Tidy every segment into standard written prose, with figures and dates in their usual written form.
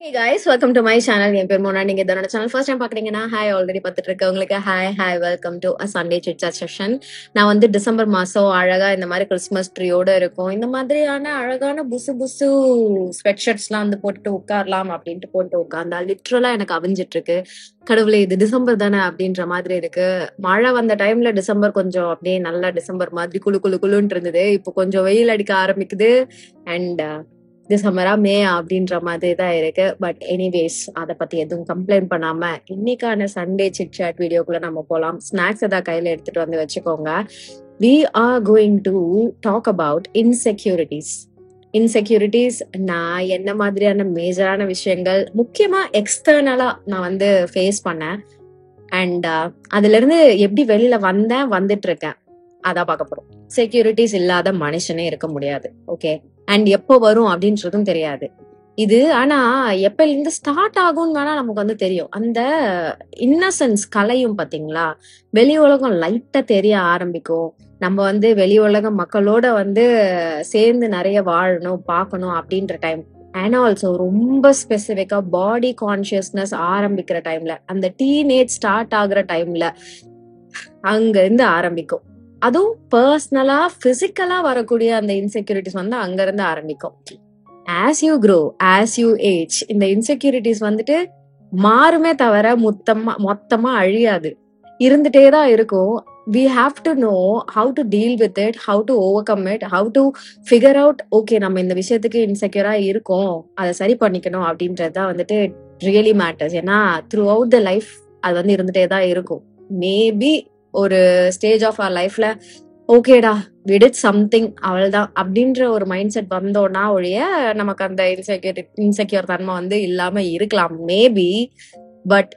Hey guys, welcome to my channel. என் பேர் மோனா. நீங்க இதோட சேனல் ஃபர்ஸ்ட் டைம் பாக்குறீங்கன்னா ஹாய், ஆல்ரெடி பார்த்துட்டு இருக்கவங்களுக்கு hi welcome to a Sunday chit chat session. நான் வந்து டிசம்பர் மாசம் அழகா இந்த மாதிரி கிறிஸ்மஸ் ட்ரீயோட இருக்கும். இந்த மாதிரியான அழகான புசு புசு ஸ்வெட் ஷர்ட்ஸ்லாம் வந்து போட்டுட்டு உட்காரலாம் அப்படின்ட்டு போட்டு உட்கார்ந்தா லிட்ரலா எனக்கு அவிஞ்சிட்டு இருக்கு. கடவுளே, இது டிசம்பர் தானே அப்படின்ற மாதிரி இருக்கு. மழை வந்த டைம்ல டிசம்பர் கொஞ்சம் அப்படியே நல்லா டிசம்பர் மாதிரி குளு குளு குளுன்னு இருந்தது. இப்போ கொஞ்சம் வெயில் அடிக்க ஆரம்பிக்குது. அண்ட் டிசம்பரா மே அப்படின்ற மாதிரி தான் இருக்கு. பட் எனிவேஸ், அதை பத்தி எதுவும் கம்ப்ளைண்ட் பண்ணாம இன்னைக்கான சண்டே சிட் சாட் வீடியோக்குள்ள நம்ம போலாம். ஸ்நாக்ஸ் ஏதாவது கையில எடுத்துட்டு வந்து வச்சுக்கோங்க. We are going to talk about insecurities. நான் என்ன மாதிரியான மேஜரான விஷயங்கள் முக்கியமா எக்ஸ்டர்னலா நான் வந்து ஃபேஸ் பண்ணேன். அண்ட் அதுல இருந்து எப்படி வெளியில வந்துட்டு இருக்கேன், அதான் பார்க்க போறோம். செக்யூரிட்டிஸ் இல்லாத மனுஷனே இருக்க முடியாது. ஓகே, அண்ட் எப்போ வரும் அப்படின்றதும் தெரியாது. இது ஆனா எப்ப இருந்து ஸ்டார்ட் ஆகும்னு வேணா நமக்கு வந்து தெரியும். அந்த இன்னசென்ஸ் கலையும் பாத்தீங்களா, வெளி உலகம் லைட்டா தெரிய ஆரம்பிக்கும். நம்ம வந்து வெளி உலக மக்களோட வந்து சேர்ந்து நிறைய வாழணும் பார்க்கணும் அப்படின்ற டைம். அண்ட் ஆல்சோ ரொம்ப ஸ்பெசிபிக்கா பாடி கான்சியஸ்னஸ் ஆரம்பிக்கிற டைம்ல, அந்த டீனேஜ் ஸ்டார்ட் ஆகுற டைம்ல அங்க இருந்து ஆரம்பிக்கும். அதுவும் பர்சனலா பிசிக்கலா வரக்கூடிய அந்த இன்செக்யூரிட்டிஸ் வந்து அங்க இருந்து ஆரம்பிக்கும். As you grow, as you age, இந்த இன்செக்யூரிட்டிஸ் வந்துட்டு மாறுமே தவிர மொத்தமா அழியாது, இருந்துட்டேதான் இருக்கும். We have to know how to deal with it, how to overcome it, how to figure out, okay, நம்ம இந்த விஷயத்துக்கு இன்செக்யூரா இருக்கோம், அதை சரி பண்ணிக்கணும் அப்படின்றதுதான் வந்துட்டு ரியலி மேட்டர்ஸ். ஏன்னா த்ரூ அவுட் த லைஃப் அது வந்து இருந்துட்டேதான் இருக்கும். மேபி ஒரு ஸ்டேஜ் ஆஃப் அவர் லைஃப்ல ஓகேடா we did something அவள்தான் அப்படின்ற ஒரு மைண்ட் செட் வந்தோம்னா ஒழிய நமக்கு அந்த இன்செக்யூர் தன்மை வந்து இல்லாம இருக்கலாம் மேபி. பட்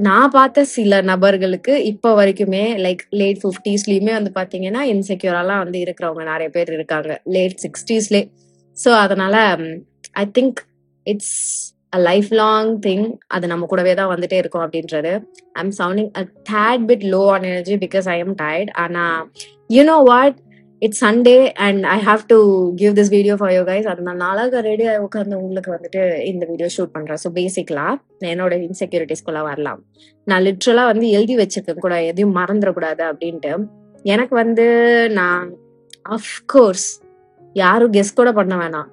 நான் பார்த்த சில நபர்களுக்கு இப்ப வரைக்குமே லைக் லேட் 50ஸ்லயுமே வந்து பாத்தீங்கன்னா இன்செக்யூரெல்லாம் வந்து இருக்கிறவங்க நிறைய பேர் இருக்காங்க, லேட் 60ஸ்லே. ஸோ அதனால I think it's a lifelong thing. அது நம்ம கூடவே தான் வந்துட்டே இருக்கும் அப்படின்றது. I'm sounding a tad bit low on energy because I am tired. ஆனா you know what, it's Sunday and I have to give this video for you guys. அதனால நாளாக ரெடி ஆகி உட்காந்து உங்களுக்கு வந்துட்டு இந்த வீடியோ ஷூட் பண்றேன். ஸோ பேசிக்கலா என்னோட இன்செக்யூரிட்டிஸ்குள்ள வரலாம். நான் லிட்ரலா வந்து எழுதி வச்சிருக்கேன் கூட, எதையும் மறந்துடக்கூடாது அப்படின்ட்டு. எனக்கு வந்து நான் அஃப்கோர்ஸ் யாரும் கெஸ் கூட பண்ண வேணாம்,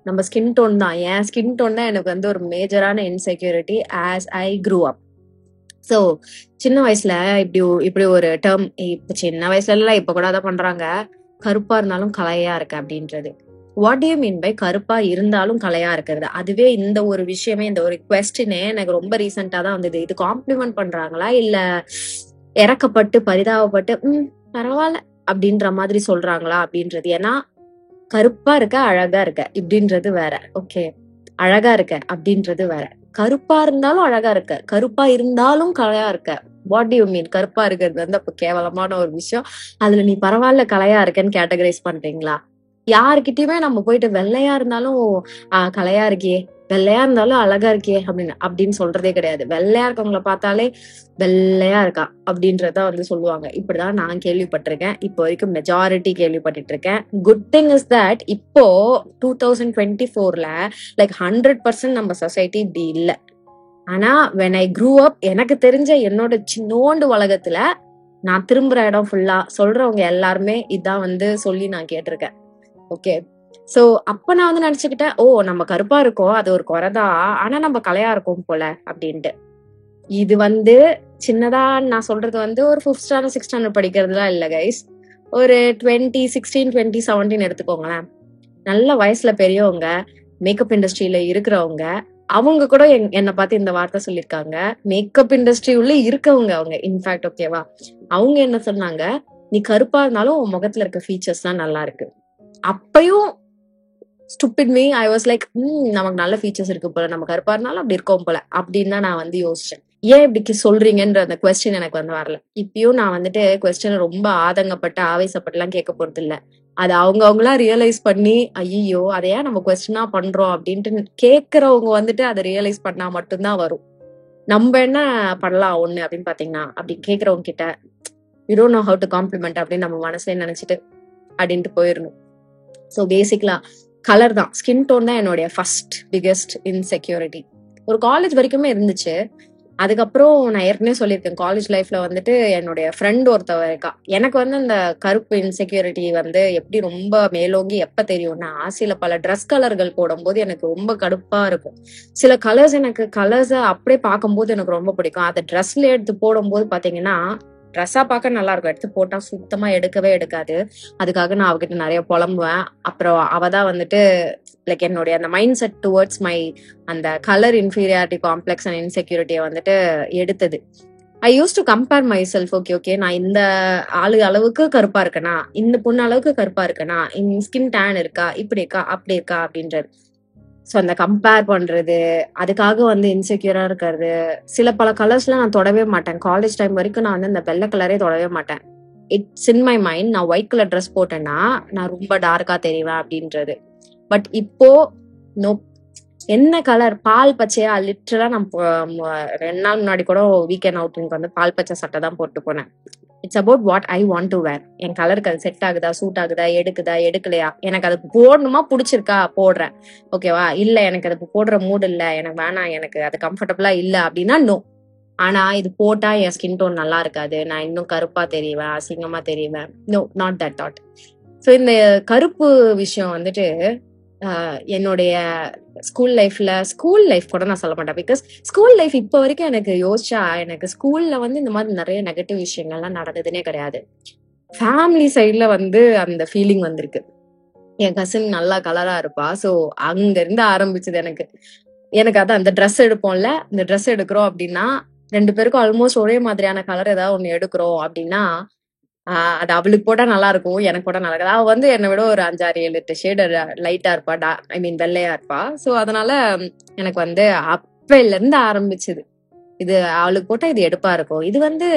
நம்ம ஸ்கின் டோன் தான். என் ஸ்கின் டோன் தான் எனக்கு வந்து ஒரு மேஜரான insecurity as I grew up. So சின்ன வயசுல இப்படி ஒரு டேர்ம், இப்ப சின்ன வயசுல எல்லாம் இப்ப கூட அதான் பண்றாங்க, கருப்பா இருந்தாலும் கலையா இருக்கு அப்படின்றது. What do you mean by கருப்பா இருந்தாலும் கலையா இருக்கிறது? அதுவே இந்த ஒரு விஷயமே, இந்த ஒரு கொஸ்டினே எனக்கு ரொம்ப ரீசெண்டா தான் வந்தது. இது காம்ப்ளிமெண்ட் பண்றாங்களா இல்ல இறக்கப்பட்டு பரிதாபப்பட்டு பரவாயில்ல அப்படின்ற மாதிரி சொல்றாங்களா அப்படின்றது. ஏன்னா கருப்பா இருக்க அழகா இருக்க இப்படின்றது வேற. ஓகே, அழகா இருக்க அப்படின்றது வேற. கருப்பா இருந்தாலும் அழகா இருக்க, கருப்பா இருந்தாலும் கலையா இருக்க. வாட் டு யூ மீன்? கருப்பா இருக்கிறது வந்து அப்ப கேவலமான ஒரு விஷயம், அதுல நீ பரவாயில்ல கலையா இருக்கேன்னு கேட்டகரைஸ் பண்றீங்களா? யாருக்கிட்டயுமே நம்ம போயிட்டு வெள்ளையா இருந்தாலும் கலையா இருக்கியே, வெள்ளையா இருந்தாலும் அழகா இருக்கியே அப்படின்னு சொல்றதே கிடையாது. வெள்ளையா இருக்கவங்கள பார்த்தாலே வெள்ளையா இருக்கா அப்படின்றத வந்து சொல்லுவாங்க. இப்படிதான் நான் கேள்விப்பட்டிருக்கேன், இப்போ வரைக்கும் மெஜாரிட்டி கேள்விப்பட்டு இருக்கேன். குட் திங் இஸ் தட் இப்போ 2024ல லைக் 100% நம்ம சொசைட்டி இப்படி இல்லை. ஆனா when I grew up, எனக்கு தெரிஞ்ச என்னோட சின்னோண்டு உலகத்துல நான் திரும்புற இடம் ஃபுல்லா சொல்றவங்க எல்லாருமே இதான் வந்து சொல்லி நான் கேட்டிருக்கேன். ஓகே, சோ அப்ப நான் வந்து நினைச்சுக்கிட்டேன், ஓ நம்ம கருப்பா இருக்கோம் அது ஒரு குறைதான், ஆனா நம்ம கலையா இருக்கோம் போல அப்படின்ட்டு. இது வந்து சின்னதா நான் சொல்றது வந்து ஒரு 5th ஸ்டாண்டர்ட் 6th ஸ்டாண்டர்ட் படிக்கிறதுலாம் இல்ல கைஸ். ஒரு 2016 2017 எடுத்துக்கோங்களேன். நல்ல வயசுல பெரியவங்க, மேக்கப் இண்டஸ்ட்ரியில இருக்கிறவங்க, அவங்க கூட என்னை பார்த்து இந்த வார்த்தை சொல்லியிருக்காங்க. மேக்கப் இண்டஸ்ட்ரி உள்ள இருக்கவங்க அவங்க இன்ஃபேக்ட். ஓகேவா, அவங்க என்ன சொன்னாங்க, நீ கருப்பா இருந்தாலும் உன் முகத்துல இருக்க ஃபீச்சர்ஸ் தான் நல்லா இருக்கு. அப்பயும் stupid me, I was like நமக்கு நல்ல ஃபீச்சர்ஸ் இருக்கு போல, நம்ம கருப்பா இருந்தாலும் அப்படி இருக்கோம் போல அப்படின்னு தான் நான் வந்து யோசிச்சேன். ஏன் இப்படி சொல்றீங்கன்ற அந்த கொஸ்டின் எனக்கு வந்து வரல. இப்பயும் நான் வந்துட்டு கொஸ்டின் ரொம்ப ஆதங்கப்பட்டு ஆவேசப்பட்டு எல்லாம் கேட்க போறது இல்ல. அது அவங்கவுங்களா ரியலைஸ் பண்ணி ஐயோ அதை ஏன் நம்ம கொஸ்டினா பண்றோம் அப்படின்ட்டு கேட்கறவங்க வந்துட்டு அதை ரியலைஸ் பண்ணா மட்டும்தான் வரும். நம்ம என்ன பண்ணலாம் ஒண்ணு அப்படின்னு பாத்தீங்கன்னா, அப்படி கேட்கறவங்க கிட்ட you don't know how to compliment அப்படின்னு நம்ம மனசுல நினைச்சிட்டு அப்படின்ட்டு போயிடணும். ஸோ பேசிக்கலா கலர் தான், ஸ்கின் டோன் தான் என்னுடைய ஃபர்ஸ்ட் பிகெஸ்ட் இன்செக்யூரிட்டி. ஒரு காலேஜ் வரைக்குமே இருந்துச்சு. அதுக்கப்புறம் நான் ஏற்கனவே சொல்லியிருக்கேன், காலேஜ் லைஃப்ல வந்துட்டு என்னுடைய ஃப்ரெண்ட் ஒருத்தவ இருக்கா. எனக்கு வந்து அந்த கருப்பு இன்செக்யூரிட்டி வந்து எப்படி ரொம்ப மேலோங்கி எப்ப தெரியும்னா, சில பல ட்ரெஸ் கலர்கள் போடும்போது எனக்கு ரொம்ப கடுப்பா இருக்கும். சில கலர்ஸ் எனக்கு கலர்ஸ அப்படியே பார்க்கும்போது எனக்கு ரொம்ப பிடிக்கும். அத ட்ரெஸ்ல எடுத்து போடும்போது பாத்தீங்கன்னா, ட்ரெஸ்ஸா பார்க்க நல்லா இருக்கும். எடுத்து போட்டா சுத்தமா எடுக்கவே எடுக்காது. அதுக்காக நான் அவகிட்ட நிறைய புலம்புவேன். அப்புறம் அவ தான் வந்துட்டு லைக் என்னுடைய அந்த மைண்ட் செட் டுவர்ட்ஸ் மை அந்த கலர் இன்ஃபீரியாரிட்டி காம்ப்ளெக்ஸ் அண்ட் இன்செக்யூரிட்டியை வந்துட்டு எடுத்தது. I use to compare myself. Okay okay, நான் இந்த ஆளு அளவுக்கு கருப்பா இருக்கனா, இந்த பொண்ணு அளவுக்கு கருப்பா இருக்கனா, ஸ்கின் டேன் இருக்கா, இப்படி இருக்கா, அப்படி இருக்கா அப்படின்றது. ஸோ அந்த கம்பேர் பண்றது, அதுக்காக வந்து இன்செக்யூரா இருக்கிறது. சில பல கலர்ஸ்லாம் நான் தொடவே மாட்டேன். காலேஜ் டைம் வரைக்கும் நான் வந்து அந்த வெள்ளை கலரே தொடவே மாட்டேன். It's in my mind. நான் ஒயிட் கலர் ட்ரெஸ் போட்டேன்னா நான் ரொம்ப டார்க்கா தெரிவேன் அப்படின்றது. பட் இப்போ நோ, என்ன கலர் பால் பச்சையா லிட்டரலா நான் 2 நாள் முன்னாடி கூட வீக்கெண்ட் அவுட்டிங்க்கு வந்து பால் பச்சை சட்டை தான் போட்டு போனேன். It's about what I want to wear. என் கலருக்கு அது செட் ஆகுதா, சூட் ஆகுதா, எடுக்குதா, எடுக்கலையா, எனக்கு அது போடணுமா, பிடிச்சிருக்கா போடுறேன், ஓகேவா, இல்ல எனக்கு அது போடுற மூட் இல்ல, எனக்கு வேணாம், எனக்கு அது கம்ஃபர்டபுளா இல்ல அப்படின்னா நோ. ஆனா இது போட்டா என் ஸ்கின் டோன் நல்லா இருக்காது, நான் இன்னும் கருப்பா தெரிவேன், அசிங்கமா தெரிவேன், no, not that thought. So இந்த கருப்பு விஷயம் வந்துட்டு என்னுடைய ஸ்கூல் லைஃப் கூட நான் சொல்ல மாட்டேன். பிகாஸ் ஸ்கூல் லைஃப் இப்போ வரைக்கும் எனக்கு யோசிச்சா எனக்கு ஸ்கூல்ல வந்து இந்த மாதிரி நிறைய நெகட்டிவ் விஷயங்கள்லாம் நடந்ததுன்னே கிடையாது. ஃபேமிலி சைட்ல வந்து அந்த ஃபீலிங் வந்திருக்கு. என் கசின் நல்லா கலரா இருப்பா. ஸோ அங்க இருந்து ஆரம்பிச்சது எனக்கு. எனக்கு அதான் அந்த ட்ரெஸ் எடுப்போம்ல, இந்த ட்ரெஸ் எடுக்கிறோம் அப்படின்னா 2 பேருக்கும் ஆல்மோஸ்ட் ஒரே மாதிரியான கலர் ஏதாவது ஒண்ணு எடுக்கிறோம் அப்படின்னா அது அவளுக்கு போட்டா நல்லா இருக்கும், எனக்கு போட்டா நல்லா இருக்காது. அவ வந்து என்னை விட ஒரு 5, 6, 7, 8 ஷேடு லைட்டா இருப்பா, ஐ மீன் வெள்ளையா இருப்பா. ஸோ அதனால எனக்கு வந்து அப்பையில இருந்து ஆரம்பிச்சது. இது அவளுக்கு போட்டா இது எடுப்பா இருக்கும். இது வந்து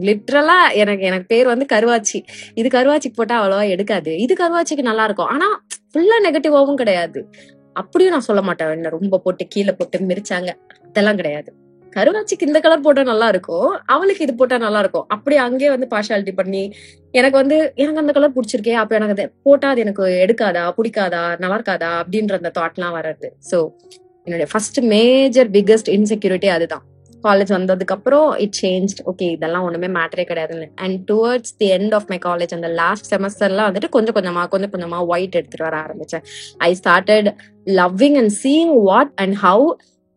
லிட்ரலா எனக்கு பேர் வந்து கருவாச்சி. இது கருவாச்சிக்கு போட்டா அவ்வளவா எடுக்காது, இது கருவாச்சிக்கு நல்லா இருக்கும். ஆனா ஃபுல்லா நெகட்டிவாவும் கிடையாது. அப்படியும் நான் சொல்ல மாட்டேன் என்ன ரொம்ப போட்டு கீழே போட்டு மிரிச்சாங்க, அதெல்லாம் கிடையாது. கருவாச்சிக்கு இந்த கலர் போட்டா நல்லா இருக்கும், அவளுக்கு இது போட்டா நல்லா இருக்கும், அப்படி அங்கேயே வந்து பார்ஷாலிட்டி பண்ணி எனக்கு வந்து எனக்கு அந்த கலர் பிடிச்சிருக்கே, அப்ப எனக்கு அது போட்டா அது எனக்கு எடுக்காதா, பிடிக்காதா, நல்லா இருக்காதா அப்படின்ற அந்த தாட்லாம் வர்றது. ஸோ என்னுடைய ஃபர்ஸ்ட் மேஜர் பிக்கஸ்ட் இன்செக்யூரிட்டி அதுதான். காலேஜ் வந்ததுக்கு அப்புறம் இட் சேஞ்ச். ஓகே, இதெல்லாம் ஒண்ணுமே மேட்டரே கிடையாதுன்னு. And towards the end of my college அந்த லாஸ்ட் செமஸ்டர்லாம் வந்துட்டு கொஞ்சம் கொஞ்சமா ஒயிட் எடுத்துட்டு வர ஆரம்பிச்சேன். I started loving and seeing what and how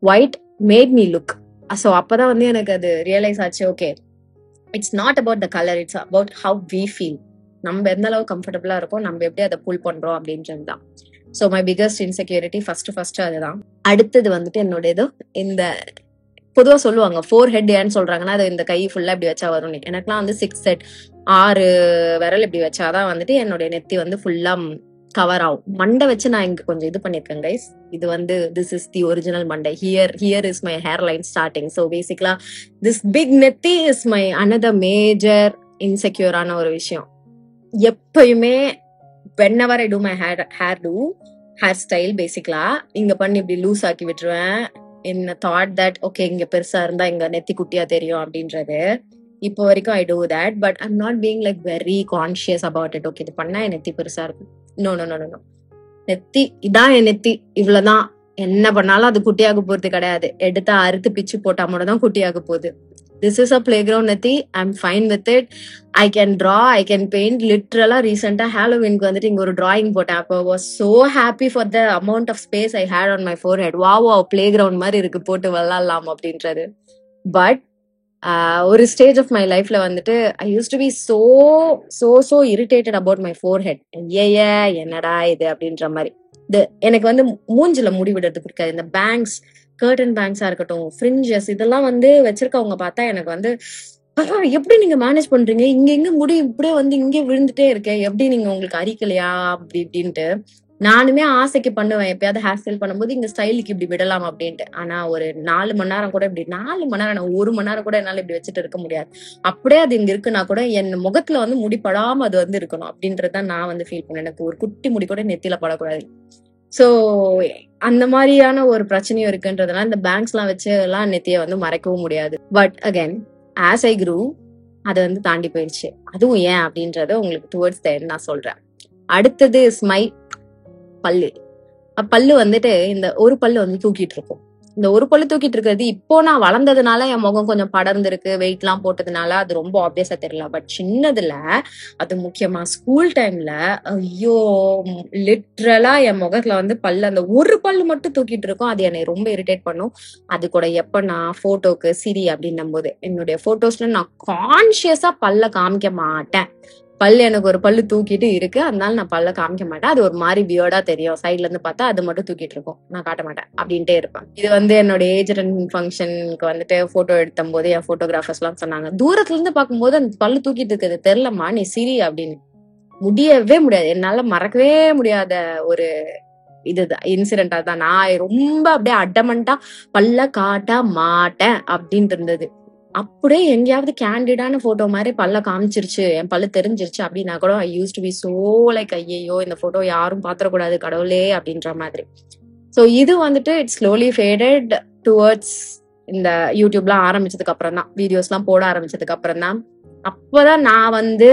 white made me look. So அப்பதான் வந்து எனக்கு அது ரியலைஸ் ஆச்சு. Okay, it's not about the colour, it's about how we feel. நம்ம எந்த அளவு கம்ஃபர்டபுளா இருக்கோம், நம்ம எப்படி அதை புல் பண்றோம் அப்படின்றது தான். So my biggest insecurity first அதுதான். அடுத்தது வந்துட்டு என்னுடையது இந்த பொதுவா சொல்லுவாங்க ஃபோர் ஹெட். ஏன்னு சொல்றாங்கன்னா அது இந்த கை ஃபுல்லா இப்படி வச்சா வரும். எனக்குலாம் வந்து 6 செட் 6 விரல் இப்படி வச்சாதான் வந்துட்டு என்னுடைய நெத்தி வந்து ஃபுல்லா கவர் ஆகும். மண்டை வச்சு நான் இங்க கொஞ்சம் இது பண்ணிருக்கேன் கைஸ். இது வந்து திஸ் இஸ் தி ஒரிஜினல் மண்டை. Here is my hair line starting. So பேசிக்கலா திஸ் பிக் நெத்தி இஸ் மை அனதர் மேஜர் இன்செக்யூரான ஒரு விஷயம். எப்பயுமே whenever I do my hair style பேசிக்கலா இங்க பண்ணி இப்படி லூஸ் ஆக்கி விட்டுருவேன். என்ன தாட் தட் ஓகே இங்க பெருசா இருந்தா இங்க நெத்தி குட்டியா தெரியும் அப்படின்றது. இப்போ வரைக்கும் I do that. But I'm not being like very conscious about it. Okay இது பண்ணா என் நெத்தி பெருசா இருக்கும். நோ நோ நோ நோ, நெத்தி இதான் என் நெத்தி, இவ்வளவுதான். என்ன பண்ணாலும் அது குட்டியாக போறது கிடையாது. எடுத்தா அறுத்து பிச்சு போட்டா மட்டும் தான் குட்டியாக போகுது. This is a playground நெத்தி. I'm fine with it. I can draw, I can paint. லிட்ரலா ரீசெண்டா ஹாலோவின்க்கு வந்துட்டு இங்க ஒரு டிராயிங் போட்டேன். அப்போ was so happy for the amount of space I had on my forehead. Wow playground மாதிரி இருக்கு, போட்டு விளாடலாம் அப்படின்றது. பட் ஒரு ஸ்டேஜ் ஆஃப் மை லைஃப்ல வந்துட்டு I use to be so irritated about my forehead. என்னடா இது அப்படின்ற மாதிரி. எனக்கு வந்து மூஞ்சில முடி விடுறது பிடிக்காது. இந்த பேங்க்ஸ், கர்டன் பேங்க்ஸா இருக்கட்டும், ஃப்ரிஞ்சஸ், இதெல்லாம் வந்து வச்சிருக்கவங்க பார்த்தா எனக்கு வந்து எப்படி நீங்க மேனேஜ் பண்றீங்க, இங்க எங்க முடி இப்படியே வந்து இங்கே விழுந்துட்டே இருக்கேன், எப்படி நீங்க உங்களுக்கு அரிக்கலையா அப்படி இப்படின்ட்டு. நானுமே ஆசைக்கு பண்ணுவேன், எப்பயாவது ஹேர் ஸ்டைல் பண்ணும்போது இங்க ஸ்டைலுக்கு இப்படி விடலாம் அப்படின்ட்டு. ஆனா ஒரு 4 மணி நேரம் கூட இப்படி 4 மணி நேரம் 1 மணி நேரம் கூட என்னால இப்படி வச்சுட்டு இருக்க முடியாது. அப்படியே அது இங்க இருக்குன்னா கூட என் முகத்துல வந்து முடி படாம அது வந்து இருக்கணும் அப்படின்றதான் நான் வந்து ஃபீல் பண்ணேன். எனக்கு ஒரு குட்டி முடி கூட நெத்தியில படக்கூடாது. சோ அந்த மாதிரியான ஒரு பிரச்சனையும் இருக்குன்றதுனால இந்த பேங்க்ஸ் எல்லாம் வச்சு எல்லாம் நெத்திய வந்து மறைக்கவும் முடியாது. But again as I crew அதை வந்து தாண்டி போயிடுச்சு. அதுவும் ஏன் அப்படின்றத உங்களுக்கு டுவர்ட்ஸ் த எண்ட் நான் சொல்றேன். அடுத்தது இஸ் மை பல்லு. பல்லு வந்துட்டு இந்த ஒரு பல்லு வந்து தூக்கிட்டு இருக்கும். இந்த ஒரு பல்லு தூக்கிட்டு இருக்கிறது இப்போ நான் வளர்ந்ததுனால என் முகம் கொஞ்சம் படர்ந்திருக்கு, வெயிட் எல்லாம் போட்டதுனால அது ரொம்ப ஆப்வியஸா தெரியல. பட் சின்னதுல, அது முக்கியமா ஸ்கூல் டைம்ல, ஐயோ, லிட்ரலா என் முகத்துல வந்து பல்லு, அந்த ஒரு பல்லு மட்டும் தூக்கிட்டு இருக்கும். அது என்னை ரொம்ப இரிட்டேட் பண்ணும். அது கூட எப்ப நான் போட்டோக்கு சிரி அப்படின்னும் போது, என்னுடைய போட்டோஸ்ல நான் கான்சியஸா பல்ல காமிக்க மாட்டேன். பல்லு எனக்கு ஒரு பல்லு தூக்கிட்டு இருக்கு, அதனால நான் பல்ல காமிக்க மாட்டேன். அது ஒரு மாதிரி வியர்டா தெரியும். சைட்ல இருந்து பார்த்தா அது மட்டும் தூக்கிட்டு இருக்கும், நான் காட்ட மாட்டேன் அப்படின்ட்டே இருப்பேன். இது வந்து என்னோட ஏஜ் ஃபங்க்ஷனுக்கு வந்துட்டு போட்டோ எடுத்த போது என் போட்டோகிராஃபர்ஸ் எல்லாம் சொன்னாங்க, தூரத்துல இருந்து பார்க்கும்போது அந்த பல்லு தூக்கிட்டு இருக்குது தெரியலமா, நீ சிரி அப்படின்னு. முடியவே முடியாது, என்னால மறக்கவே முடியாத ஒரு இதுதான் இன்சிடென்டா தான். நான் ரொம்ப அப்படியே அடமண்டா பல்ல காட்ட மாட்டேன் அப்படின்ட்டு இருந்தது. அப்படியே எங்கேயாவது கேண்டிடான போட்டோ மாதிரி பல்ல காமிச்சிருச்சு, என் பல்லு தெரிஞ்சிருச்சு அப்படின்னா கூட I use to be so like, ஐயோ இந்த போட்டோ யாரும் பாத்திரக்கூடாது கடவுளே அப்படின்ற மாதிரி. சோ இது வந்துட்டு இட்ஸ் ஸ்லோலி ஃபேடட் டுவர்ட்ஸ் இந்த யூடியூப்லாம் ஆரம்பிச்சதுக்கு அப்புறம் தான், வீடியோஸ் எல்லாம் போட ஆரம்பிச்சதுக்கு அப்புறம் தான். அப்பதான் நான் வந்து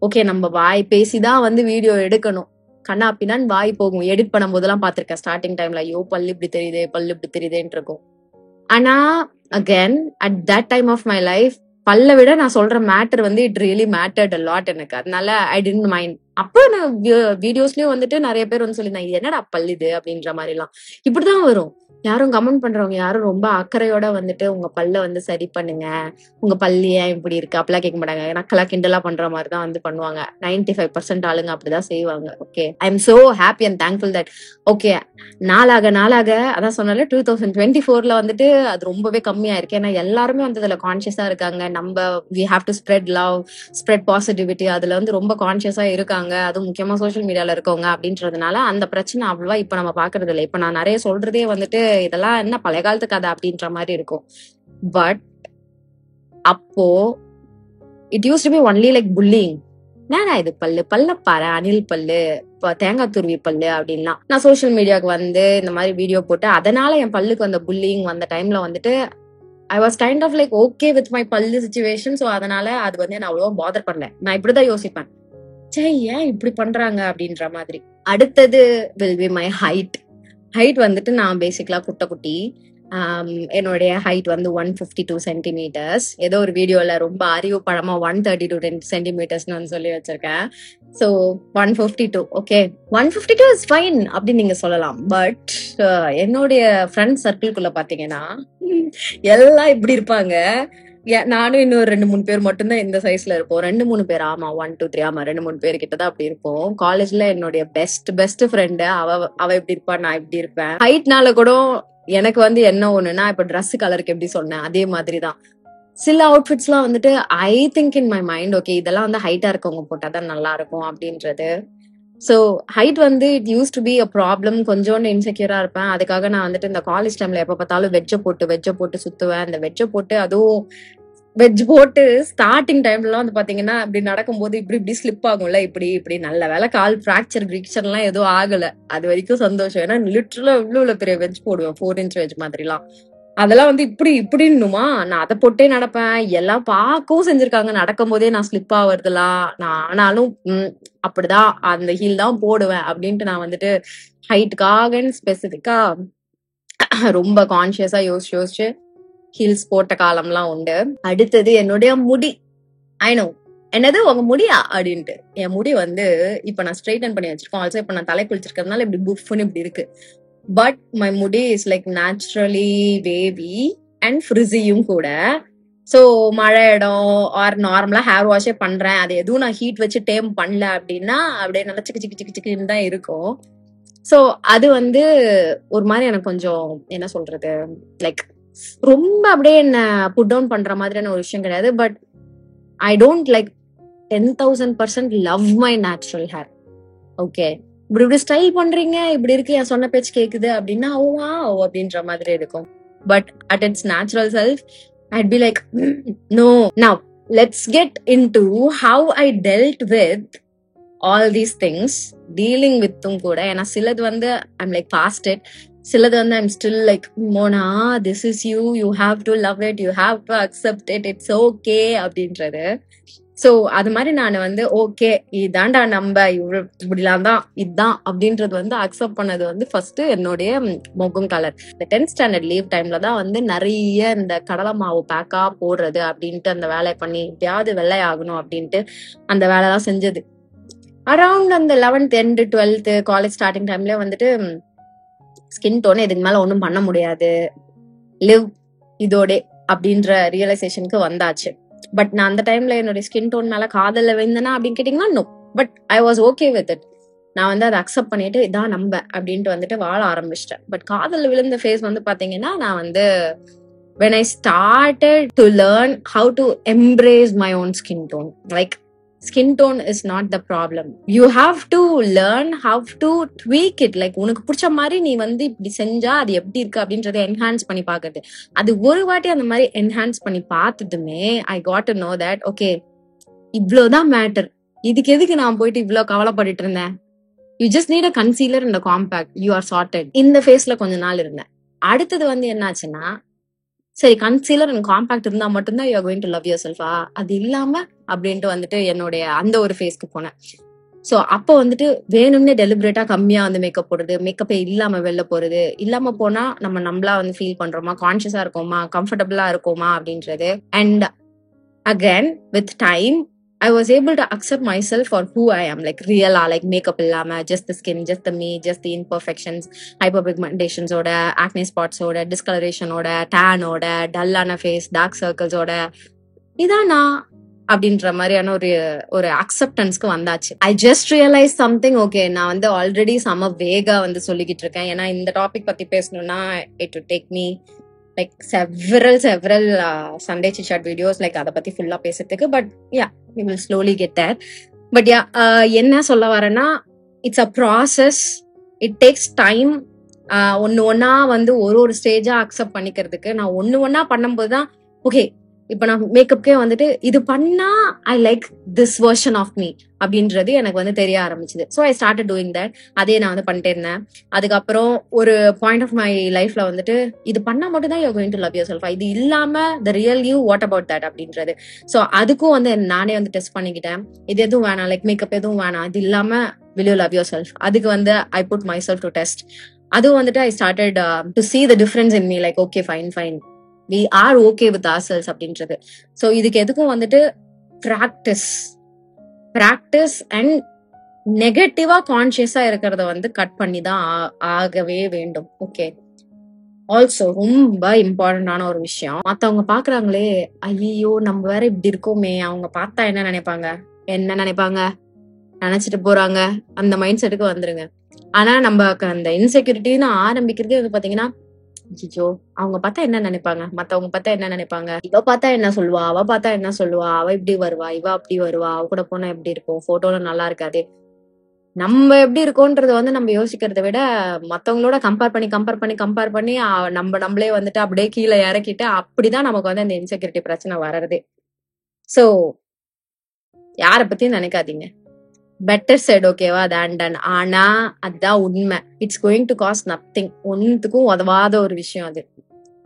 ஓகே, நம்ம வாய் பேசிதான் வந்து வீடியோ எடுக்கணும், கண்ணா அப்படின்னா வாய் போகும். எடிட் பண்ணும் போதெல்லாம் பாத்திருக்கேன் ஸ்டார்டிங் டைம்ல, ஐயோ பல்லு இப்படி தெரியுதே, பல்லு இப்படி தெரியுதேன்னு இருக்கும். ஆனா again at that time of my life, பல்ல விட நான் சொல்ற மேட்டர் வந்து it really mattered a lot எனக்கு. அதனால ஐ டிடன்ட் மைண்ட். அப்போ நான் வீடியோஸ்லயும் வந்துட்டு நிறைய பேர் வந்து சொல்லியிருந்தாங்க, இது என்னடா பல்லு இது அப்படின்ற மாதிரி எல்லாம். இப்படிதான் வரும். யாரும் கமெண்ட் பண்றவங்க யாரும் ரொம்ப அக்கறையோட வந்துட்டு உங்க பல்ல வந்து சரி பண்ணுங்க, உங்க பல்லு ஏன் இப்படி இருக்கு அப்பெல்லாம் கேட்க மாட்டாங்க. நக்கலா கிண்டலா பண்ற மாதிரி தான் வந்து பண்ணுவாங்க. 95% ஆளுங்க அப்படிதான் செய்வாங்க. Okay, I am so happy and thankful that okay, நாளாக நாளாக அதான் சொன்னால 2024ல வந்துட்டு அது ரொம்பவே கம்மியா இருக்கு. ஏன்னா எல்லாருமே வந்து அதுல கான்சியஸா இருக்காங்க. நம்ம we have to spread love, spread positivity, அதுல வந்து ரொம்ப கான்சியஸா இருக்காங்க, அதுவும் முக்கியமா சோசியல் மீடியால இருக்கவங்க அப்படின்றதுனால அந்த பிரச்சனை அவ்வளவா இப்ப நம்ம பாக்குறது இல்லை. இப்ப நான் நிறைய சொல்றதே வந்துட்டு இதெல்லாம் என்ன பழைய காலத்து கதை அப்படின்ற மாதிரி இருக்கும். பட் அப்போ it used to be only like bullying. நானா இது பல்லு பல்ல பாரு, அணில் பல்லு, தேங்காய் துருவி பல்லு அப்படின்னா நான் சோசியல் மீடியாவுக்கு வந்து இந்த மாதிரி வீடியோ போட்டு அதனால என் பல்லுக்கு வந்த புல்லிங் வந்த டைம்ல வந்துட்டு I was kind of like okay with my பல்லு சிச்சுவேஷன். ஸோ அதனால அது வந்து நான் அவ்வளவா பாதர் பண்ணல. நான் இப்படிதான் யோசிப்பேன், சே ஏன் இப்படி பண்றாங்க அப்படின்ற மாதிரி. அடுத்தது will be my height. Height வந்துட்டு நான் பேசிக்கலா குட்டி. என்னுடைய ஹைட் வந்து 152 சென்டிமீட்டர்ஸ். ஏதோ ஒரு வீடியோல ரொம்ப அறிவு பழமா 132 சென்டிமீட்டர்ஸ்னு வந்து சொல்லி வச்சிருக்கேன். ஸோ 152 ஓகே, 152 இஸ் ஃபைன் அப்படின்னு நீங்க சொல்லலாம். பட் என்னுடைய ஃப்ரெண்ட் சர்க்கிள்குள்ள பாத்தீங்கன்னா எல்லாம் இப்படி இருப்பாங்க. நானும் இன்னும் 2-3 பேர் மட்டும்தான் இந்த சைஸ்ல இருப்போம். 2-3 பேர், ஆமா 1 2 3, ஆமா 2-3 பேர் கிட்டதான் அப்படி இருப்போம். காலேஜ்ல என்னுடைய பெஸ்ட் ஃப்ரெண்டு அவ இப்படி இருப்பா, நான் இப்படி இருப்பேன். ஹைட்னால கூட எனக்கு வந்து என்ன ஒண்ணுன்னா, இப்ப ட்ரெஸ் கலருக்கு எப்படி சொன்னேன் அதே மாதிரிதான் சில அவுட்ஃபிட்ஸ் எல்லாம் வந்துட்டு I think in my mind, okay இதெல்லாம் வந்து ஹைட்டா இருக்கவங்க போட்டாதான் நல்லா இருக்கும் அப்படின்றது. சோ ஹைட் வந்து it used to be a problem. கொஞ்சோண்டு இன்செக்யூரா இருப்பேன். அதுக்காக நான் வந்துட்டு இந்த காலேஜ் டைம்ல எப்ப பார்த்தாலும் வெஜ்ஜை போட்டு சுத்துவேன். அந்த வெஜ்ஜை போட்டு, அதுவும் வெஜ் போட்டு ஸ்டார்டிங் டைம்ல எல்லாம் வந்து பாத்தீங்கன்னா இப்படி நடக்கும்போது இப்படி ஸ்லிப் ஆகும்ல, இப்படி நல்ல வேலை கால் பிராக்சர் எல்லாம் எதுவும் ஆகல. அது வரைக்கும் சந்தோஷம். ஏன்னா லிட்டரலா இவ்வளவு பெரிய வெஜ் போடுவேன், 4 inch வெஜ் மாதிரி எல்லாம். அதெல்லாம் வந்து இப்படின்னுமா, நான் அதை போட்டே நடப்பேன். எல்லாம் பார்க்கவும் செஞ்சிருக்காங்க, நடக்கும் போதே நான் ஸ்லிப் ஆகுறதுலாம். நான் ஆனாலும் அப்படிதான் அந்த ஹீல் தான் போடுவேன் அப்படின்ட்டு நான் வந்துட்டு ஹைட்டுக்காக ஸ்பெசிபிக்கா ரொம்ப கான்சியஸா யோசிச்சு ஹீல்ஸ் போட்ட காலம்லாம் உண்டு. அடுத்தது என்னுடைய முடி. ஐ நோ, என்னது உங்க முடியா அப்படின்ட்டு. என் முடி வந்து இப்ப நான் ஸ்ட்ரைட்டன் பண்ணி வச்சிருக்கேன். ஆல்சோ இப்ப நான் தலை குளிச்சிருக்கிறதுனால இப்படி புஃப்னு இப்படி இருக்கு. பட் மை முடி is like naturally wavy and ஃப்ரிஸியும் கூட. சோ மழை இடம் ஆர் நார்மலா ஹேர் வாஷே பண்றேன், அது எதுவும் நான் ஹீட் வச்சு டேம் பண்ணல அப்படின்னா அப்படியே நல்லா சிக்கு தான் இருக்கும். சோ அது வந்து ஒரு மாதிரி எனக்கு கொஞ்சம் என்ன சொல்றது, லைக் ரொம்ப அப்படியே என்ன புட் டவுன் பண்ற மாதிரியான ஒரு விஷயம் கிடையாது. But I don't like 10,000% love my natural hair. Okay, இப்படி ஸ்டைல் பண்றீங்க, இப்படி இருக்கு, என் சொன்ன பேச்சு கேக்குது அப்படின்னா ஓ வாவ் அப்படின்ற மாதிரி இருக்கும். But at its natural self I'd be like no. Now let's get into how I dealt with all these things. Dealing வித்தும் கூட, ஏன்னா சிலது வந்து ஐம் லைக் பாஸ்ட் இட், சிலது வந்து I'm still like Mona this is you, you have to love it, you have to accept it, it's okay அப்படின்றது. So அது மாதிரி நான் வந்து ஓகே இதாண்டா நம்ம இப்படிலாம் தான் இதுதான் அப்படின்றது வந்து அக்செப்ட் பண்ணது வந்து ஃபர்ஸ்ட் என்னுடைய முகம் கலர். இந்த 10th ஸ்டாண்டர்ட் லீவ் டைம்ல தான் வந்து நிறைய இந்த கடலை மாவு பேக்கா போடுறது அப்படின்ட்டு அந்த வேலையை பண்ணி எப்படியாவது வெள்ளை ஆகணும் அப்படின்ட்டு அந்த வேலைலாம் செஞ்சது. அரௌண்ட் அந்த 11th end 12th college starting டைம்ல வந்துட்டு ஸ்கின் டோன் இதுக்கு மேல ஒன்றும் பண்ண முடியாது, லிவ் இதோட அப்படின்ற ரியலைசேஷனுக்கு வந்தாச்சு. பட் நான் அந்த டைம்ல என்னோட ஸ்கின் டோன் மேல காதல்ல விழுந்தேனா அப்படின்னு கேட்டீங்கன்னா no. But I was okay with it. நான் வந்து அதை அக்செப்ட் பண்ணிட்டு இதான் நம்ப அப்படின்ட்டு வந்துட்டு வாழ ஆரம்பிச்சிட்டேன். பட் காதல்ல விழுந்த ஃபேஸ் வந்து பாத்தீங்கன்னா நான் வந்து when I started to learn how to embrace my own skin tone, like skin tone is not the problem, you have to learn how to tweak it. like உனக்கு பிடிச்ச மாதிரி நீ வந்து இப்படி செஞ்சா அது எப்படி இருக்கு அப்படின்றத என்ஹான்ஸ் பண்ணி பாக்குறது. அது ஒரு வாட்டி அந்த மாதிரி என்ஹான்ஸ் பண்ணி பார்த்ததுமே I got to know that okay இவ்வளவுதான் மேட்டர், இதுக்கு எதுக்கு நான் போயிட்டு இவ்வளவு கவலைப்பட்டுட்டு இருந்தேன். you just need a concealer and a compact, you are sorted. இந்த ஃபேஸ்ல கொஞ்ச நாள் இருந்தேன். அடுத்தது வந்து என்னாச்சுன்னா சரி கன்சீலர் அண்ட் காம்பாக்ட் இருந்தா மட்டும்தான் you are going to love your செல்ஃபா, அது இல்லாம அப்படின்ட்டு வந்துட்டு என்னுடைய அந்த ஒரு ஃபேஸ்க்கு போனேன். ஸோ அப்போ வந்துட்டு வேணும்னே டெலிபரேட்டா கம்மியா வந்து மேக்கப் போடுறது, மேக்கப்பே இல்லாம வெளில போறது, இல்லாம போனா நம்மளா வந்து ஃபீல் பண்றோமா, கான்சியஸா இருக்கோமா, கம்ஃபர்டபுளா இருக்கோமா அப்படின்றது. And again with time I was able to accept myself for who I am, like real, like makeup illama, just the skin, just the me, just the imperfections, hyperpigmentations oda, acne spots oda, discoloration oda, tan oda, dull ana face, dark circles oda, idana அப்படின்ற மாதிரியான ஒரு அக்செப்டன்ஸ்க்கு வந்தாச்சு. I just realise something. Okay நான் வந்து already செம வேகா வந்து சொல்லிக்கிட்டு இருக்கேன். ஏன்னா இந்த டாபிக் பத்தி பேசணும்னா it will take me like several Sunday chit chat videos like அத பத்தி ஃபுல்லா பேசுறதுக்கு. But yeah we will slowly get there. but yeah என்ன சொல்ல வரேன்னா it's a process, it takes time. ஒன்னா வந்து ஒரு ஸ்டேஜா அக்செப்ட் பண்ணிக்கிறதுக்கு நான் ஒன்னா பண்ணும்போது தான் ஓகே இப்ப நான் மேக்கப்கே வந்துட்டு இது பண்ணா I like this version of me அப்படின்றது எனக்கு வந்து தெரிய ஆரம்பிச்சது. So I started doing that. அதே நான் வந்து பண்ணிட்டே இருந்தேன். அதுக்கப்புறம் ஒரு பாயிண்ட் ஆஃப் மை லைஃப்ல வந்துட்டு இது பண்ணா மட்டும் தான் you going to love your self, இது இல்லாம the real you what about that அப்படின்றது. ஸோ அதுக்கும் வந்து நானே வந்து டெஸ்ட் பண்ணிக்கிட்டேன். இது எதுவும் வேணாம், லைக் மேக்கப் எதுவும் வேணாம், இது இல்லாம will you love yourself, அதுக்கு வந்து I put myself to test. அதுவும் வந்துட்டு I started to see the difference in me, like okay fine we are okay with ourselves அப்படின்றது. ஸோ இதுக்கு எதுக்கும் வந்துட்டு ப்ராக்டிஸ் அண்ட் நெகட்டிவா கான்சியஸா இருக்கிறத வந்து கட் பண்ணி தான் ஆகவே வேண்டும். ஓகே ஆல்சோ ரொம்ப இம்பார்ட்டன்டான ஒரு விஷயம், மத்தவங்க பாக்குறாங்களே ஐயோ நம்ம வேற இப்படி இருக்கோமே, அவங்க பார்த்தா என்ன நினைப்பாங்க நினைச்சிட்டு போறாங்க, அந்த மைண்ட் செட்டுக்கு வந்துருங்க. ஆனா நம்ம அந்த இன்செக்யூரிட்டின்னு ஆரம்பிக்கிறதே வந்து பாத்தீங்கன்னா ஐயோ அவங்க பார்த்தா என்ன நினைப்பாங்க, மத்தவங்க பார்த்தா என்ன நினைப்பாங்க, இவ பார்த்தா என்ன சொல்லுவா, அவ பார்த்தா என்ன சொல்லுவா, அவ இப்படி வருவா, இவ அப்படி வருவா, அவ கூட போனா எப்படி இருக்கும், போட்டோல நல்லா இருக்காது. நம்ம எப்படி இருக்கோன்றத வந்து நம்ம யோசிக்கிறத விட மத்தவங்களோட கம்பேர் பண்ணி நம்மளே வந்துட்டு அப்படியே கீழே இறக்கிட்டு அப்படிதான் நமக்கு வந்து அந்த இன்செக்யூரிட்டி பிரச்சனை வர்றதே. சோ யார பத்தியும் நினைக்காதீங்க, பெட்டர் சைட் ஓகேவா டன். ஆனா அதுதான் உண்மை, it's going to cost nothing, ஒன்னுத்துக்கும் உதவாத ஒரு விஷயம் அது.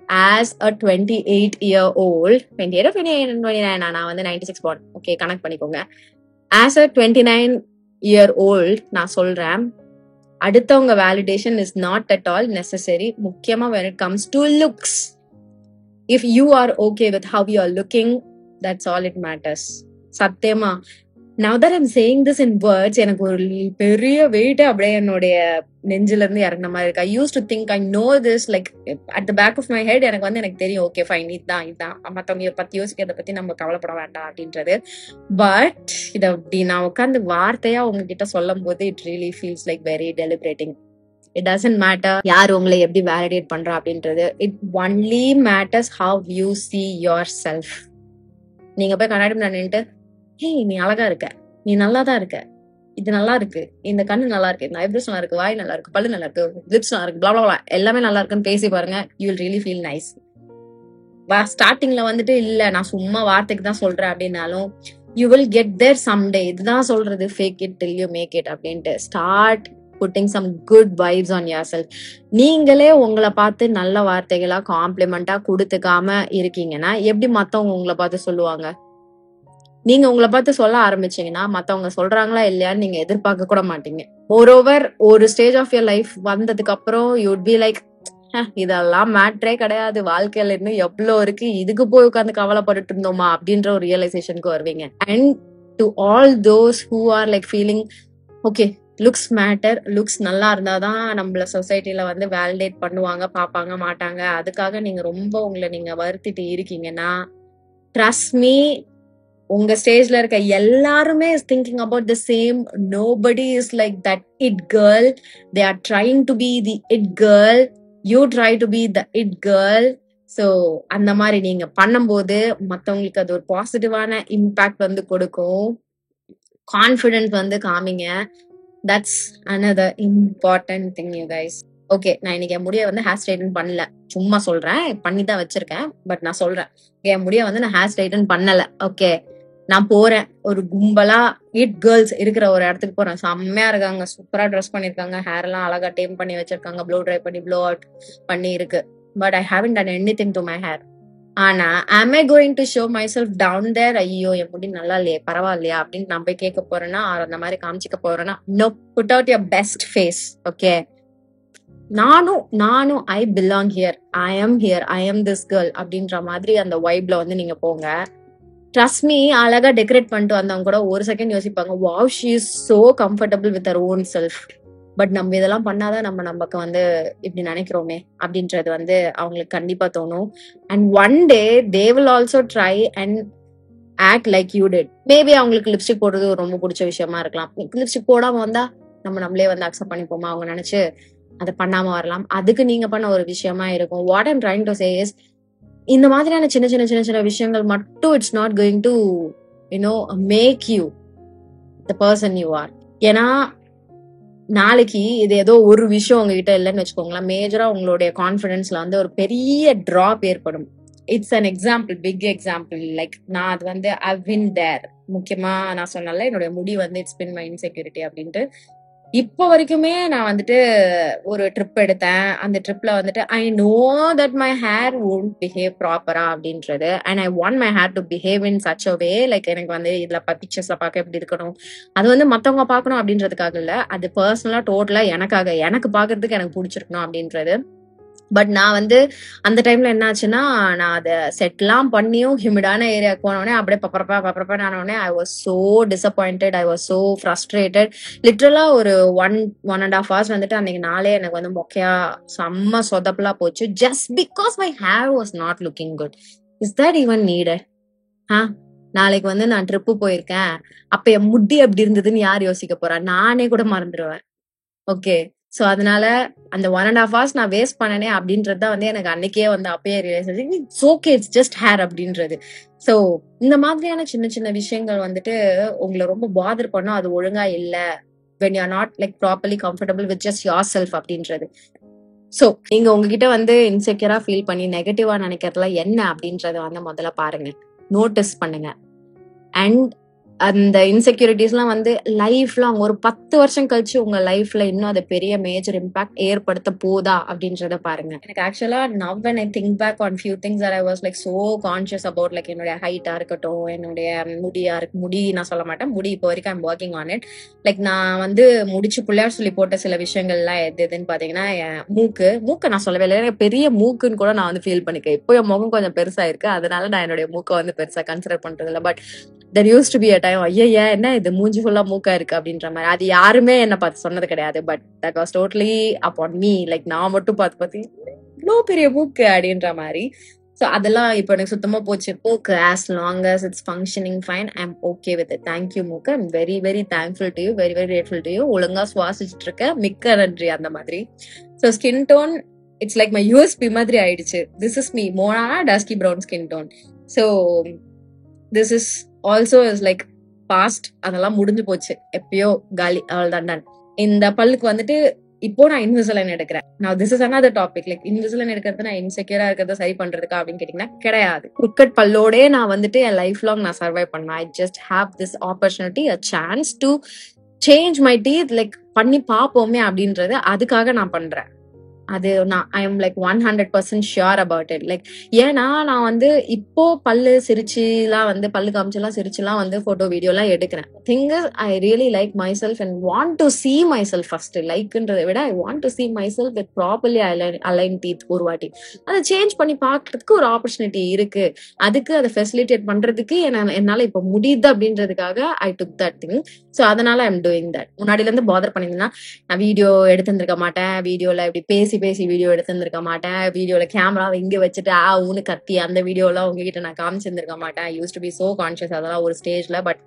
ஆஸ் அ 28-year-old 29 நான் வந்து 96 born, ஓகே கனெக்ட் பண்ணிக்கோங்க. ஆஸ் அ 29-year-old நான் சொல்றேன், அடுத்தவங்க validation is not at all necessary. முக்கியமா when it comes to looks, if you are okay with how you are looking, that's all it matters. சத்தியமா now that I'm saying this in words, எனக்கு ஒரு பெரிய wait அப்படியே என்னுடைய நெஞ்சில இருந்து இறங்கின மாதிரி இருக்கு. I used to think I know this like at the back of my head. எனக்கு வந்து எனக்கு தெரியும் ஓகே ஃபைன் இதுதான் மத்தவங்க பத்தி யோசிக்கிறத பத்தி நம்ம கவலைப்பட வேண்டாம் அப்படின்றது. பட் இத அப்படி நான் உட்காந்து வார்த்தையா உங்ககிட்ட சொல்லும் போது it really feels like very deliberating. It doesn't matter யார் உங்களை எப்படி வேலிடேட் பண்றா அப்படின்றது, it only matters how you see yourself. நீங்க போய் கண்ணாடி முன்னாடி நின்னுட்டு நீ அழகா இருக்க, நீ நல்லாதான் இருக்க, இது நல்லா இருக்கு, இந்த கண்ணு நல்லா இருக்கு, இந்த ஐப்ரோஸ் நல்லா இருக்கு, வாய் நல்லா இருக்கு, பல்லு நல்லா இருக்கு, லிப்ஸ் நல்லா இருக்கு, blah blah blah எல்லாமே நல்லா இருக்குன்னு பேசி பாருங்க, you will really feel nice. ஸ்டார்டிங்ல வந்துட்டு இல்ல நான் சும்மா வார்த்தைக்கு தான் சொல்றேன் அப்படின்னாலும் you will get there someday. இதுதான் சொல்றது fake it till you make it அப்படின்ட்டு. start putting some good vibes on yourself. நீங்களே உங்களை பார்த்து நல்ல வார்த்தைகளா காம்ப்ளிமெண்டா கொடுத்துக்காம இருக்கீங்கன்னா எப்படி மத்தவங்க உங்களை பார்த்து சொல்லுவாங்க? நீங்க உங்கள பார்த்து சொல்ல ஆரம்பிச்சீங்கன்னா, மத்தவங்க சொல்றாங்களா இல்லையான்னு நீங்க எதிர்பார்க்க கூட மாட்டீங்க. மோரோவர் ஒரு ஸ்டேஜ் ஆஃப் யுவர் லைஃப் வந்ததுக்கு அப்புறம் யூ வுட் பி லைக், இதெல்லாம் மேட்ரே கிடையாது. வாழ்க்கையில இன்னும் எவ்ளோ இருக்கு. இதுக்கு போய் உட்கார்ந்து கவலைப்பட்டுட்டு இருந்தோமா அப்படின்ற ஒரு ரியலைசேஷனுக்கு வருவீங்க. And to all those who are like feeling okay looks matter, looks நல்லா இருந்தாதான் நம்மள சொசைட்டில வந்து வேலிடேட் பண்ணுவாங்க, பாப்பாங்க மாட்டாங்க, அதுக்காக நீங்க ரொம்ப உங்களை நீங்க வருத்திட்டு இருக்கீங்கன்னா, ட்ரஸ்ட் மீ, உங்க ஸ்டேஜ்ல இருக்க எல்லாருமே is thinking about the same. Nobody is like that it girl. They are trying to be the it girl. You try to be the it girl. So அந்த மாதிரி நீங்க பண்ணும்போது மத்தவங்களுக்கு அது ஒரு பாசிட்டிவான இம்பாக்ட் வந்து கொடுக்கும். கான்ஃபிடென்ட் வந்து காமிங்க. That's another important thing you guys. Okay, நான் இன்னைக்கு என் முடிய வந்து ஹேர் ஸ்ட்ரைட்டன் பண்ணல, சும்மா சொல்றேன். பண்ணி தான் வச்சிருக்கேன், பட் நான் சொல்றேன் என் முடிய வந்து நான் ஹேர் ஸ்ட்ரைட்டன் பண்ணல. ஓகே, நான் போறேன் ஒரு கும்பலா இட் கேர்ள்ஸ் இருக்கிற ஒரு இடத்துக்கு போறேன். செம்மையா இருக்காங்க, சூப்பரா ட்ரெஸ் பண்ணிருக்காங்க, ஹேர் எல்லாம் அழகா டேம் பண்ணி வச்சிருக்காங்க, ப்ளோ ட்ரை பண்ணி ப்ளோ அவுட் பண்ணி இருக்கு. But I haven't ton anything to my hair. ஆனா am I going to show myself down there? ஐயோ என் முடி நல்லா இல்லையே, பரவாயில்லையா அப்படின்னு நான் போய் கேட்க போறேன்னா, அந்த மாதிரி காமிச்சிக்க போறேன்னா, no, put out your best face. Okay, நானும் I belong here, I am here, I am this girl அப்படின்ற மாதிரி அந்த வைப்ல வந்து நீங்க போங்க. ட்ரஸ்ட் மீ, அழகா டெக்கரேட் பண்ணிட்டு வந்தவங்க கூட ஒரு செகண்ட் யோசிப்பாங்க, wow she is so comfortable with her own self. But நம்ம இதெல்லாம் பண்ணாதான் நமக்கு வந்து இப்படி நினைக்கிறோமே அப்படின்றது வந்து அவங்களுக்கு கண்டிப்பா தோணும். And one day they will also try and act like you did. Maybe அவங்களுக்கு லிப்ஸ்டிக் போடுறது ரொம்ப பிடிச்ச விஷயமா இருக்கலாம். லிப்ஸ்டிக் போடாம வந்தா நம்மளே வந்து அக்செப்ட் பண்ணிப்போமா, அவங்க நினைச்சு அதை பண்ணாம வரலாம். அதுக்கு நீங்க பண்ண ஒரு விஷயமா இருக்கும். What I'm trying to say is, இந்த மாதிரியான சின்ன சின்ன சின்ன சின்ன விஷயங்கள் மட்டும் it's not going to make you the person you are. ஏன்னா நாளைக்கு இது ஏதோ ஒரு விஷயம் உங்ககிட்ட இல்லைன்னு வச்சுக்கோங்களேன், மேஜரா உங்களுடைய கான்பிடன்ஸ்ல வந்து ஒரு பெரிய டிராப் ஏற்படும். It's an example, big example. Like நான் அது வந்து ஐ வின் தேர். முக்கியமா நான் சொன்னல என்னுடைய முடி வந்து இட்ஸ் பின் மை இன்செக்யூரிட்டி அப்படின்ட்டு. இப்போ வரைக்குமே நான் வந்துட்டு ஒரு ட்ரிப் எடுத்தேன். அந்த ட்ரிப்ல வந்துட்டு I know that my hair won't behave ப்ராப்பரா அப்படின்றது. And I want my hair to behave in such a way, like எனக்கு வந்து இதுல பிக்சர்ஸ்ல பார்க்க எப்படி இருக்கணும், அது வந்து மத்தவங்க பார்க்கணும் அப்படின்றதுக்காக இல்ல, அது பர்சனலா டோட்டலா எனக்கு பார்க்கறதுக்கு எனக்கு பிடிச்சிருக்கணும் அப்படின்றது. பட் நான் வந்து அந்த டைம்ல என்ன ஆச்சுன்னா, நான் அதை செட்லாம் பண்ணியும் ஹியூமிடான ஏரியாவுக்கு போனோடனே அப்படியே பப்பரப்பா ஆனோடனே I was so disappointed, I was so frustrated. லிட்ரலா ஒரு 1.5 hours வந்துட்டு அன்னைக்கு நாளே எனக்கு வந்து மொக்கையா செம்ம சொதப்பலா போச்சு. Just because my hair was not looking good. Is that even needed? நாளைக்கு வந்து நான் ட்ரிப்பு போயிருக்கேன், அப்ப என் முடி அப்படி இருந்ததுன்னு யார் யோசிக்க போறா? நானே கூட மறந்துடுவேன். ஓகே, சோ அதனால அந்த 1.5 hours நான் வேஸ்ட் பண்ணனே அப்படின்றதுதான் வந்து எனக்கு அன்னைக்கே வந்து அப்பயே ரியலைஸ் ஆச்சு, it's okay, it's just hair அப்படின்றது. சோ இந்த மாதிரியான சின்ன சின்ன விஷயங்கள் வந்துட்டு உங்களை ரொம்ப பாதர் பண்ணும், அது ஒழுங்கா இல்ல, when you are not like properly comfortable with just yourself அப்படின்றது. சோ நீங்க உங்ககிட்ட வந்து இன்செக்யூரா ஃபீல் பண்ணி நெகட்டிவா நினைக்கிறதுல என்ன அப்படின்றத வந்து முதல்ல பாருங்க, நோட்டீஸ் பண்ணுங்க. அண்ட் அந்த இன்செக்யூரிட்டிஸ் எல்லாம் வந்து லைஃப் லாங் ஒரு 10 வருஷம் கழிச்சு உங்க லைஃப்ல இன்னும் அது பெரிய மேஜர் இம்பாக்ட் ஏற்படுத்த போதா அப்படின்றத பாருங்க. எனக்கு ஆக்சுவலா now when I think back on few things that I was like so conscious about, like என்னுடைய ஹைட்டா இருக்கட்டும், என்னுடைய முடி நான் சொல்ல மாட்டேன், முடி இப்போ வரைக்கும் I'm working on it. Like நான் வந்து முடிச்சு பிள்ளையார் சொல்லி போட்ட சில விஷயங்கள்லாம் எதுன்னு பாத்தீங்கன்னா, என் மூக்கு நான் சொல்லவே இல்லை, பெரிய மூக்குன்னு கூட நான் வந்து ஃபீல் பண்ணிக்கேன். இப்போ என் முகம் கொஞ்சம் பெருசா இருக்கு, அதனால நான் என்னுடைய மூக்கை வந்து பெருசா கன்சிடர் பண்றது இல்லை. But there used to be a time, ஐயா என்ன இது மூஞ்சி ஃபுல்லா மூக்கா இருக்கு அப்படின்ற மாதிரி. அது யாருமே என்ன பார்த்து சொன்னது கிடையாது, but that was totally upon me. Like நான் மட்டும் பார்த்து இவ்வளோ பெரிய மூக்கு அப்படின்ற மாதிரி. ஸோ அதெல்லாம் இப்போ எனக்கு சுத்தமா போச்சு. மூக்கு as long as it's functioning fine, I'm okay with it. Thank you மூக்கு, I'm very very thankful to you, very very grateful to you. ஒழுங்கா சுவாசிச்சுட்டு இருக்க, மிக்க நன்றி அந்த மாதிரி. So skin tone it's like my USP மாதிரி ஆயிடுச்சு. திஸ் இஸ் மீ, மோனா dusky brown skin tone. So this is also is like past, அதெல்லாம் முடிஞ்சு போச்சு, எப்பயோ காலி, அவ்வளவுதான் டன். இந்த பல்லுக்கு வந்துட்டு இப்போ நான் இன்விசிலைன் எடுக்கிறேன். நான் this is another topic. Like Invisalign எடுக்கிறது நான் இன்செக்யூரா இருக்கிறத சரி பண்றதுக்கா அப்படின்னு கேட்டீங்கன்னா கிடையாது. கிரிக்கெட் பல்லோடே நான் வந்துட்டு என் லைஃப் லாங் நான் சர்வை பண்ணேன். I just have this opportunity, a chance to change my teeth. Like பண்ணி பாப்போமே அப்படின்றது, அதுக்காக நான் பண்றேன். அது நான் I am like 100% sure about it. Like ஏன்னா நான் வந்து இப்போ பல்லு சிரிச்சுலாம் வந்து பல்லு காமிச்சுலாம் சிரிச்சுலாம் வந்து போட்டோ வீடியோலாம் எடுக்கிறேன். Thing is I really like my self and want to see myself first. லைக்ன்றதை விட I want to see myself with properly align teeth ஒரு வாட்டி. அதை சேஞ்ச் பண்ணி பார்க்கறதுக்கு ஒரு ஆப்பர்ச்சுனிட்டி இருக்கு. அதுக்கு அதை ஃபெசிலிட்டேட் பண்றதுக்கு என்னால இப்போ முடியுது அப்படின்றதுக்காக ஐ டுக் தட் திங். ஸோ அதனால ஐ எம் டூயிங் தட். முன்னாடில இருந்து பாதர் பண்ணியிருந்தேன்னா நான் வீடியோ எடுத்திருந்திருக்க மாட்டேன். வீடியோல இப்படி பேசி பேசி வீடியோ எடுத்திருந்திருக்க மாட்டேன். வீடியோல கேமராவை இங்க வச்சுட்டு ஊன்னு கத்தி அந்த வீடியோலாம் உங்ககிட்ட நான் காமிச்சிருந்திருக்க மாட்டேன். I use to be so conscious அதெல்லாம் ஒரு ஸ்டேஜ்ல. பட்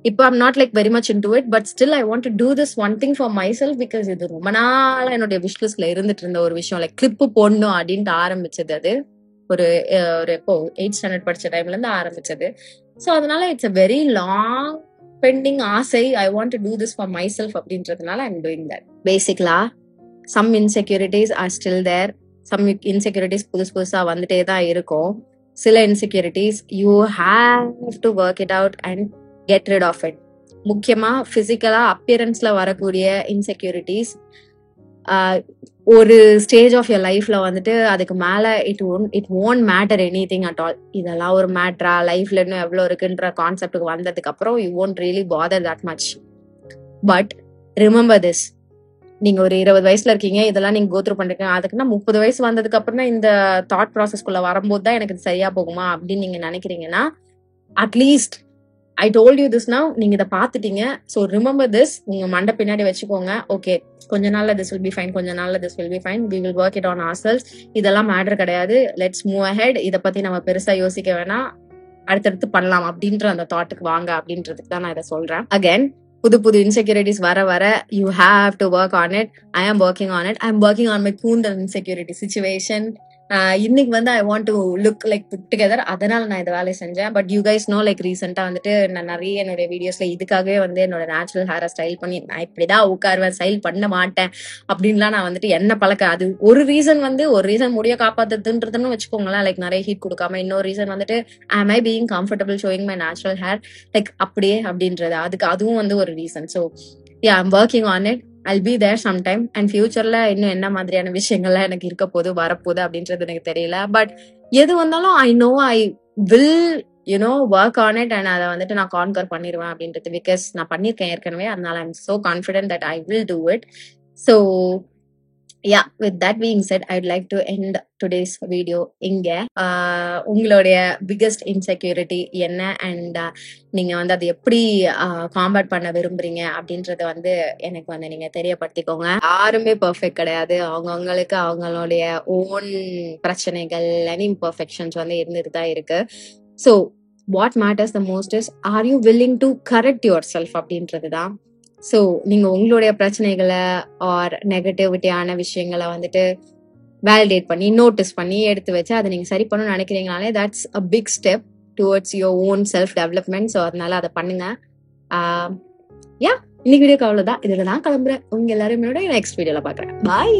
இப்போ I'm not like very much into it. But still I want to do this one thing for my self. Because இது ரொம்ப நாளா என்னுடைய விஷ்லிஸ்ட்ல இருந்துட்டு இருந்த ஒரு விஷயம். லைக் கிளிப்பு போடணும் அப்படின்ட்டு ஆரம்பிச்சது. அது ஒரு எப்போ 8th ஸ்டாண்டர்ட் படிச்ச டைம்ல இருந்து ஆரம்பிச்சது. ஸோ அதனால it's a very long pending ஆசை. I want to do this for my self அப்படின்றதுனால I am doing that. Basically some insecurities are still there. some insecurities புதுசா வந்துட்டே தான் இருக்கும். சில insecurities you have to work it out and get rid of it. முக்கியமா பிசிக்கலா அப்பியரன்ஸ்ல வரக்கூடிய insecurities ஒரு ஸ்டேஜ் ஆஃப் யர் லைஃப்ல வந்துட்டு அதுக்கு மேல it won't matter any thing at all. இதெல்லாம் ஒரு மேட்டரா லைஃப்ல இன்னும் எவ்வளவு இருக்குன்ற கான்செப்டுக்கு வந்ததுக்கு அப்புறம் you won't really bother that much. But remember this, நீங்க ஒரு 20 வயசுல இருக்கீங்க, இதெல்லாம் நீங்க கோத்ரூ பண்றீங்க. அதுக்குன்னா 30 வயசு வந்ததுக்கு அப்புறம் தான் இந்த தாட் ப்ராசஸ்குள்ள வரும்போது தான் எனக்கு சரியா போகுமா அப்படின்னு நீங்க நினைக்கிறீங்கன்னா, at least I told you this now. நீங்க இதை பாத்துட்டீங்க. ஸோ ரிமெம்பர் திஸ், உங்க மண்டை பின்னாடி வச்சுக்கோங்க. ஓகே, கொஞ்ச நாள்ல திஸ் வில் பி ஃபைன், கொஞ்ச நாள்ல this will be fine, we will work it on ourselves. இதெல்லாம் மேட்டர் கிடையாது, லெட்ஸ் மூவ் அஹெட். இதை பத்தி நம்ம பெருசா யோசிக்க வேணாம், அடுத்தடுத்து பண்ணலாம் அப்படின்ற அந்த தாட்டுக்கு வாங்க அப்படின்றதுக்கு தான் நான் இதை சொல்றேன். அகைன், புது இன்செக்யூரிட்டிஸ் வர வர you have to work on it. I am working on it. I am working on my கூந்தல் இன்செக்யூரிட்டி சிச்சுவேஷன். இன்னைக்கு வந்து I want to look like put together. அதனால நான் இந்த வேலையை செஞ்சேன். But you guys know, like recently வந்துட்டு நான் நிறைய என்னோட வீடியோஸ்ல இதுக்காகவே வந்து என்னோட நேச்சுரல் ஹேரை ஸ்டைல் பண்ணி நான் இப்படிதான் உட்காருவேன், ஸ்டைல் பண்ண மாட்டேன் அப்படின்லாம் நான் வந்துட்டு என்ன பழக்க. அது ஒரு ரீசன் வந்து ஒரு ரீசன் முடிய காப்பாத்துறதுன்றதுன்னு வச்சுக்கோங்களேன். லைக் நிறைய ஹீட் கொடுக்காம. இன்னொரு ரீசன் வந்துட்டு am I being comfortable showing my natural hair like அப்படியே அப்படின்றது. அதுவும் வந்து ஒரு reason. So yeah, I'm working on it. I'll be there sometime. And futureல இன்னும் என்ன மாதிரியான விஷயங்கள்லாம் எனக்கு இருக்க போகுது வரப்போகுது அப்படின்றது எனக்கு தெரியல. பட் எது வந்தாலும் I know I will work on it and அதை வந்துட்டு நான் கான்கர் பண்ணிடுவேன் அப்படின்றது. பிகாஸ் நான் பண்ணியிருக்கேன் ஏற்கனவே. அதனால I'm so confident that I will do it. So yeah, with that being said, I'd like to end today's video இங்க. உங்களுடைய பிகெஸ்ட் இன்செக்யூரிட்டி என்ன அண்ட் நீங்க வந்து அதை எப்படி காம்பேட் பண்ண விரும்புறீங்க அப்படின்றத வந்து எனக்கு வந்து நீங்க தெரியப்படுத்திக்கோங்க. யாருமே பெர்ஃபெக்ட் கிடையாது. அவங்கவுங்களுக்கு அவங்களுடைய ஓன் பிரச்சனைகள் அண்ட் இம்பர்ஃபெக்ஷன்ஸ் வந்து இருந்துட்டு தான் இருக்கு. So what matters the most is, are you willing to correct your self அப்படின்றது தான். ஸோ நீங்க உங்களுடைய பிரச்சனைகளை ஆர் நெகட்டிவிட்டியான விஷயங்களை வந்துட்டு வேலிடேட் பண்ணி நோட்டீஸ் பண்ணி எடுத்து வச்சு அதை நீங்க சரி பண்ணணும்னு நினைக்கிறீங்கனாலே that's a big step towards your own self development. So அதனால அதை பண்ணுங்க. இன்னைக்கு வீடியோக்கு அவ்வளவுதான். இதுல தான் கிளம்புறேன். உங்க எல்லாரும் நெக்ஸ்ட் வீடியோல பாக்குறேன். பாய்.